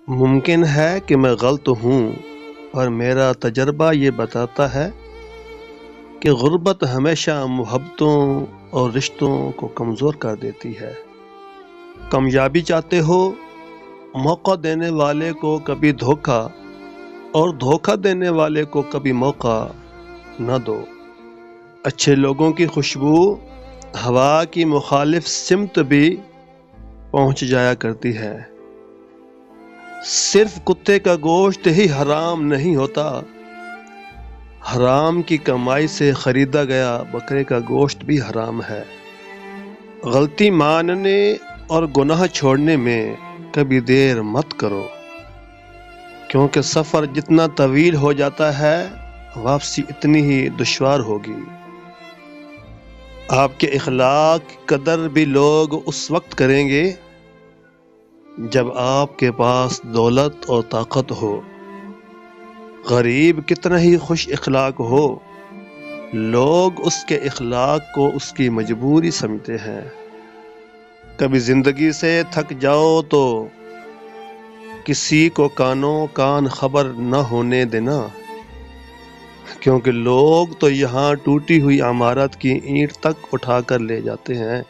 ممکن ہے کہ میں غلط ہوں، پر میرا تجربہ یہ بتاتا ہے کہ غربت ہمیشہ محبتوں اور رشتوں کو کمزور کر دیتی ہے۔ کامیابی چاہتے ہو؟ موقع دینے والے کو کبھی دھوکہ اور دھوکہ دینے والے کو کبھی موقع نہ دو۔ اچھے لوگوں کی خوشبو ہوا کی مخالف سمت بھی پہنچ جایا کرتی ہے۔ صرف کتے کا گوشت ہی حرام نہیں ہوتا، حرام کی کمائی سے خریدا گیا بکرے کا گوشت بھی حرام ہے۔ غلطی ماننے اور گناہ چھوڑنے میں کبھی دیر مت کرو، کیونکہ سفر جتنا طویل ہو جاتا ہے واپسی اتنی ہی دشوار ہوگی۔ آپ کے اخلاق کی قدر بھی لوگ اس وقت کریں گے جب آپ کے پاس دولت اور طاقت ہو۔ غریب کتنا ہی خوش اخلاق ہو، لوگ اس کے اخلاق کو اس کی مجبوری سمجھتے ہیں۔ کبھی زندگی سے تھک جاؤ تو کسی کو کانوں کان خبر نہ ہونے دینا، کیونکہ لوگ تو یہاں ٹوٹی ہوئی عمارت کی اینٹ تک اٹھا کر لے جاتے ہیں۔